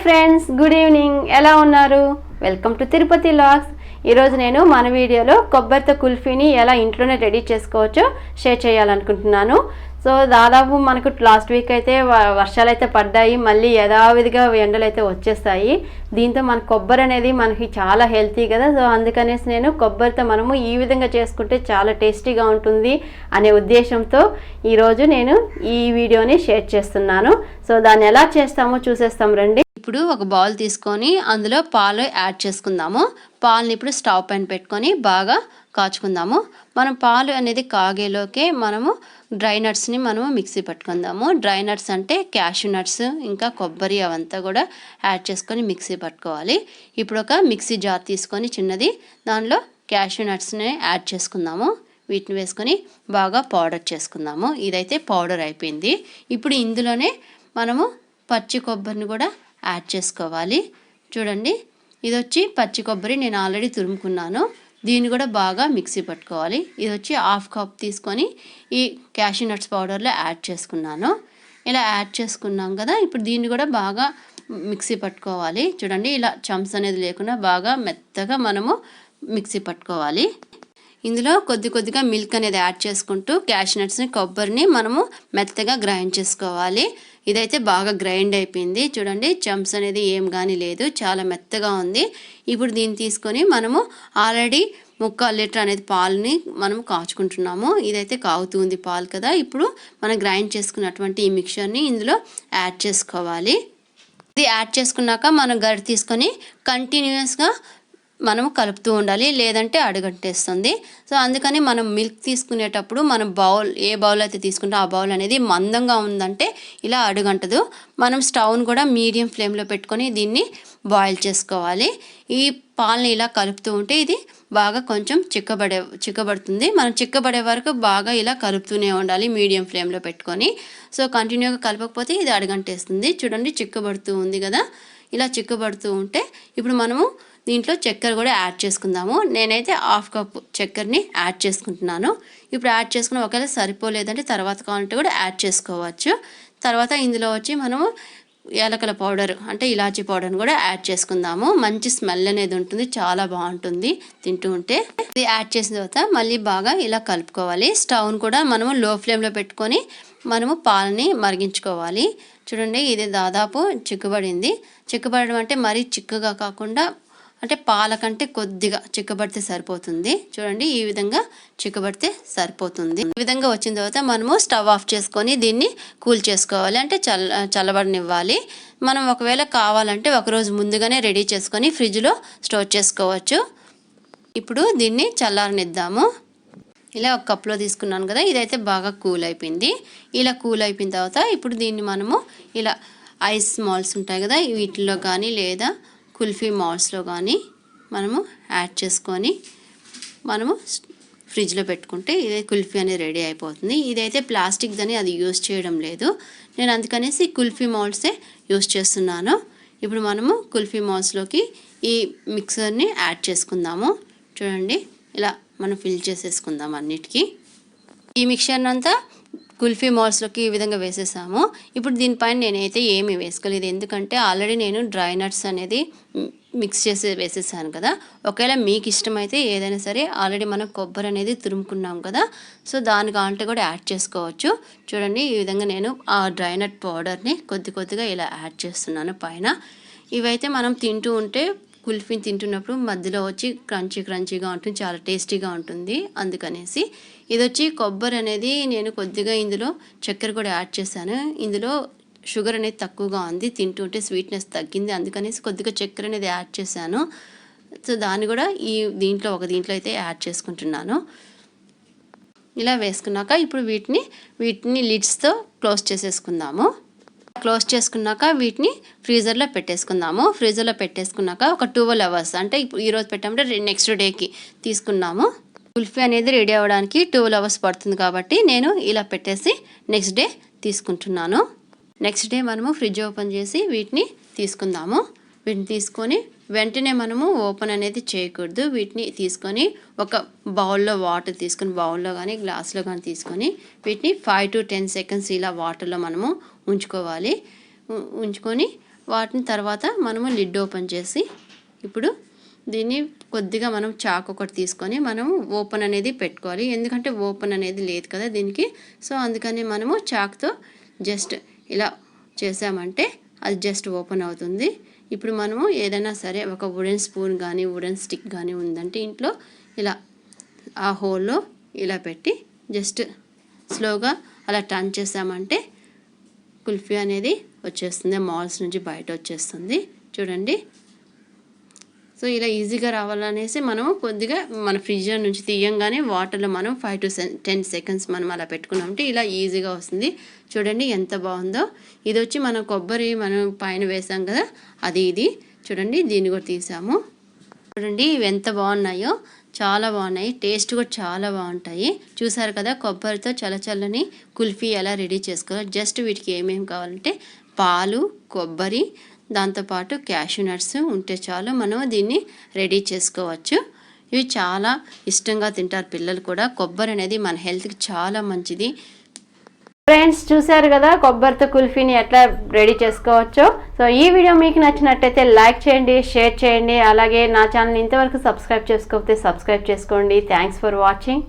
Friends, good evening. ఎలా ఉన్నారు? Welcome to Tirupati vlogs. ఈరోజు నేను మన వీడియోలో కొబ్బరితో కుల్ఫీని ఎలా ఇంట్లోనే రెడీ చేసుకోవచ్చో షేర్ చేయాలనుకుంటున్నాను. సో దాదాపు మనకు లాస్ట్ వీక్ అయితే వర్షాలు అయితే పడ్డాయి, మళ్ళీ యథావిధిగా ఎండలు అయితే వచ్చేస్తాయి. దీంతో మన కొబ్బరి అనేది మనకి చాలా హెల్తీ కదా. సో అందుకనేసి నేను కొబ్బరితో మనము ఈ విధంగా చేసుకుంటే చాలా టేస్టీగా ఉంటుంది అనే ఉద్దేశంతో ఈరోజు నేను ఈ వీడియోని షేర్ చేస్తున్నాను. సో దాన్ని ఎలా చేస్తామో చూసేస్తాం రండి. ఇప్పుడు ఒక బౌల్ తీసుకొని అందులో పాలు యాడ్ చేసుకుందాము. పాలని ఇప్పుడు స్టవ్ పైన పెట్టుకొని బాగా కాచుకుందాము. మనం పాలు అనేది కాగేలోకే మనము డ్రై నట్స్ని మనము మిక్సీ పట్టుకుందాము. డ్రై నట్స్ అంటే క్యాషూ నట్స్, ఇంకా కొబ్బరి, అవంతా కూడా యాడ్ చేసుకొని మిక్సీ పట్టుకోవాలి. ఇప్పుడు ఒక మిక్సీ జార్ తీసుకొని చిన్నది, దానిలో క్యాషూ నట్స్ని యాడ్ చేసుకుందాము. వీటిని వేసుకొని బాగా పౌడర్ చేసుకుందాము. ఇదైతే పౌడర్ అయిపోయింది. ఇప్పుడు ఇందులోనే మనము పచ్చి కొబ్బరిని కూడా యాడ్ చేసుకోవాలి. చూడండి, ఇది వచ్చి పచ్చి కొబ్బరి నేను ఆల్రెడీ తురుముకున్నాను. దీన్ని కూడా బాగా మిక్సీ పట్టుకోవాలి. ఇది వచ్చి హాఫ్ కప్ తీసుకొని ఈ క్యాషూ నట్స్ పౌడర్లో యాడ్ చేసుకున్నాను. ఇలా యాడ్ చేసుకున్నాం కదా, ఇప్పుడు దీన్ని కూడా బాగా మిక్సీ పట్టుకోవాలి. చూడండి, ఇలా చమ్స్ అనేది లేకుండా బాగా మెత్తగా మనము మిక్సీ పట్టుకోవాలి. ఇందులో కొద్దిగా మిల్క్ అనేది యాడ్ చేసుకుంటూ క్యాషూ నట్స్ని, కొబ్బరిని మనము మెత్తగా గ్రైండ్ చేసుకోవాలి. ఇదైతే బాగా గ్రైండ్ అయిపోయింది. చూడండి, చంప్స్ అనేది ఏం కానీ లేదు, చాలా మెత్తగా ఉంది. ఇప్పుడు దీన్ని తీసుకొని మనము ఆల్రెడీ 3/4 లీటర్ అనేది పాలని మనం కాచుకుంటున్నాము. ఇదైతే కాగుతుంది పాలు కదా. ఇప్పుడు మనం గ్రైండ్ చేసుకున్నటువంటి ఈ మిక్చర్ని ఇందులో యాడ్ చేసుకోవాలి. ఇది యాడ్ చేసుకున్నాక మనం గరిటె తీసుకొని కంటిన్యూస్గా మనము కలుపుతూ ఉండాలి, లేదంటే అడుగంటేస్తుంది. సో అందుకని మనం మిల్క్ తీసుకునేటప్పుడు మనం ఏ బౌల్ అయితే తీసుకుంటే ఆ బౌల్ అనేది మందంగా ఉందంటే ఇలా అడుగంటదు. మనం స్టవ్ను కూడా మీడియం ఫ్లేమ్లో పెట్టుకొని దీన్ని బాయిల్ చేసుకోవాలి. ఈ పాలని ఇలా కలుపుతూ ఉంటే ఇది బాగా కొంచెం చిక్కబడుతుంది. మనం చిక్కబడే వరకు బాగా ఇలా కలుపుతూనే ఉండాలి మీడియం ఫ్లేమ్లో పెట్టుకొని. సో కంటిన్యూగా కలపకపోతే ఇది అడుగంటేస్తుంది. చూడండి, చిక్కబడుతూ ఉంది కదా. ఇలా చిక్కబడుతూ ఉంటే ఇప్పుడు మనము దీంట్లో చక్కెర కూడా యాడ్ చేసుకుందాము. నేనైతే హాఫ్ కప్ చక్కెరని యాడ్ చేసుకుంటున్నాను. ఇప్పుడు యాడ్ చేసుకుని ఒకవేళ సరిపోలేదంటే తర్వాత కావాలంటే కూడా యాడ్ చేసుకోవచ్చు. తర్వాత ఇందులో వచ్చి మనము యాలకుల పౌడర్ అంటే ఇలాచీ పౌడర్ని కూడా యాడ్ చేసుకుందాము. మంచి స్మెల్ అనేది ఉంటుంది, చాలా బాగుంటుంది తింటూ ఉంటే. ఇది యాడ్ చేసిన తర్వాత మళ్ళీ బాగా ఇలా కలుపుకోవాలి. స్టవ్ను కూడా మనము లో ఫ్లేమ్లో పెట్టుకొని మనము పాలని మరిగించుకోవాలి. చూడండి, ఇది దాదాపు చిక్కబడింది. చిక్కబడడం అంటే మరీ చిక్కగా కాకుండా, అంటే పాల కంటే కొద్దిగా చిక్కబడితే సరిపోతుంది. చూడండి, ఈ విధంగా చిక్కబడితే సరిపోతుంది. ఈ విధంగా వచ్చిన తర్వాత మనము స్టవ్ ఆఫ్ చేసుకొని దీన్ని కూల్ చేసుకోవాలి, అంటే చల్లబడనివ్వాలి. మనం ఒకవేళ కావాలంటే ఒకరోజు ముందుగానే రెడీ చేసుకొని ఫ్రిడ్జ్లో స్టోర్ చేసుకోవచ్చు. ఇప్పుడు దీన్ని చల్లారనిద్దాము. ఇలా ఒక కప్లో తీసుకున్నాను కదా, ఇదైతే బాగా కూల్ అయిపోయింది. ఇలా కూల్ అయిపోయిన తర్వాత ఇప్పుడు దీన్ని మనము ఇలా ఐస్ మాల్స్ ఉంటాయి కదా, వీటిల్లో కానీ లేదా కుల్ఫీ మాల్స్లో కానీ మనము యాడ్ చేసుకొని మనము ఫ్రిడ్జ్లో పెట్టుకుంటే ఇదే కుల్ఫీ అనేది రెడీ అయిపోతుంది. ఇదైతే ప్లాస్టిక్ దాన్ని అది యూజ్ చేయడం లేదు, నేను అందుకనేసి కుల్ఫీ మాల్సే యూజ్ చేస్తున్నాను. ఇప్పుడు మనము కుల్ఫీ మాల్స్లోకి ఈ మిక్సర్ని యాడ్ చేసుకుందాము. చూడండి, ఇలా మనం ఫిల్ చేసేసుకుందాం అన్నిటికీ. ఈ మిక్చర్ని అంతా కుల్ఫీ మాల్స్లోకి ఈ విధంగా వేసేసాము. ఇప్పుడు దీనిపైన నేనైతే ఏమీ వేసుకోలేదు, ఎందుకంటే ఆల్రెడీ నేను డ్రై నట్స్ అనేది మిక్స్ చేసి వేసేసాను కదా. ఒకవేళ మీకు ఇష్టమైతే ఏదైనా సరే, ఆల్రెడీ మనం కొబ్బరి అనేది తురుముకున్నాం కదా, సో దాని కావాలంటే కూడా యాడ్ చేసుకోవచ్చు. చూడండి, ఈ విధంగా నేను ఆ డ్రై నట్ పౌడర్ని కొద్దిగా ఇలా యాడ్ చేస్తున్నాను పైన. ఇవైతే మనం తింటూ ఉంటే, కుల్ఫీని తింటున్నప్పుడు మధ్యలో వచ్చి క్రంచీగా ఉంటుంది, చాలా టేస్టీగా ఉంటుంది. అందుకనేసి ఇది వచ్చి కొబ్బరి అనేది నేను కొద్దిగా ఇందులో చక్కెర కూడా యాడ్ చేశాను. ఇందులో షుగర్ అనేది తక్కువగా ఉంది, తింటుంటే స్వీట్నెస్ తగ్గింది, అందుకనేసి కొద్దిగా చక్కెర అనేది యాడ్ చేశాను. సో దాన్ని కూడా దీంట్లో అయితే యాడ్ చేసుకుంటున్నాను. ఇలా వేసుకున్నాక ఇప్పుడు వీటిని లిడ్స్తో క్లోజ్ చేసేసుకుందాము. క్లోజ్ చేసుకున్నాక వీటిని ఫ్రీజర్లో పెట్టేసుకుందాము. ఫ్రీజర్లో పెట్టేసుకున్నాక ఒక 12 అవర్స్, అంటే ఇప్పుడు ఈరోజు పెట్టామంటే నెక్స్ట్ డేకి తీసుకున్నాము. కుల్ఫీ అనేది రెడీ అవ్వడానికి 12 అవర్స్ పడుతుంది కాబట్టి నేను ఇలా పెట్టేసి నెక్స్ట్ డే తీసుకుంటున్నాను. నెక్స్ట్ డే మనము ఫ్రిడ్జ్ ఓపెన్ చేసి వీటిని తీసుకుందాము. వీటిని తీసుకొని వెంటనే మనము ఓపెన్ అనేది చేయకూడదు. వీటిని తీసుకొని ఒక బౌల్లో వాటర్ తీసుకొని, బౌల్లో కానీ గ్లాస్లో కానీ తీసుకొని వీటిని 5 to 10 seconds ఇలా వాటర్లో మనము ఉంచుకోవాలి. ఉంచుకొని వాటిని తర్వాత మనము లిడ్ ఓపెన్ చేసి ఇప్పుడు దీన్ని కొద్దిగా మనం చాకు ఒకటి తీసుకొని మనం ఓపెన్ అనేది పెట్టుకోవాలి. ఎందుకంటే ఓపెన్ అనేది లేదు కదా దీనికి. సో అందుకని మనము చాకుతో జస్ట్ ఇలా చేసామంటే అది జస్ట్ ఓపెన్ అవుతుంది. ఇప్పుడు మనము ఏదైనా సరే ఒక వుడెన్ స్పూన్ కానీ వుడెన్ స్టిక్ కానీ ఉందంటే ఇంట్లో ఇలా ఆ హోల్లో ఇలా పెట్టి జస్ట్ స్లోగా అలా టర్న్ చేసామంటే కుల్ఫీ అనేది వచ్చేస్తుంది, మాల్స్ నుంచి బయట వచ్చేస్తుంది. చూడండి. సో ఇలా ఈజీగా రావాలనేసి మనం కొద్దిగా మన ఫ్రిడ్జ్ నుంచి తీయంగానే వాటర్లో మనం 5 to 10 seconds మనం అలా పెట్టుకున్నామంటే ఇలా ఈజీగా వస్తుంది. చూడండి ఎంత బాగుందో. ఇది వచ్చి మనం కొబ్బరి మనం పైన వేసాం కదా అది ఇది. చూడండి దీన్ని కూడా తీసాము. చూడండి ఇవి ఎంత బాగున్నాయో, చాలా బాగున్నాయి. టేస్ట్ కూడా చాలా బాగుంటాయి. చూసారు కదా కొబ్బరితో చల్లచల్లని కుల్ఫీ ఎలా రెడీ చేసుకోవాలి. జస్ట్ వీటికి ఏమేమి కావాలంటే పాలు, కొబ్బరి, దాంతోపాటు క్యాషూ నట్స్ ఉంటే చాలు మనం దీన్ని రెడీ చేసుకోవచ్చు. ఇవి చాలా ఇష్టంగా తింటారు పిల్లలు కూడా. కొబ్బరి అనేది మన హెల్త్కి చాలా మంచిది. ఫ్రెండ్స్ చూసారు కదా కొబ్బరితో కుల్ఫీని ఎట్లా రెడీ చేసుకోవచ్చో. సో ఈ వీడియో మీకు నచ్చినట్టయితే లైక్ చేయండి, షేర్ చేయండి. అలాగే నా ఛానల్ ఇంతవరకు సబ్స్క్రైబ్ చేసుకోకపోతే సబ్స్క్రైబ్ చేసుకోండి. Thanks for watching.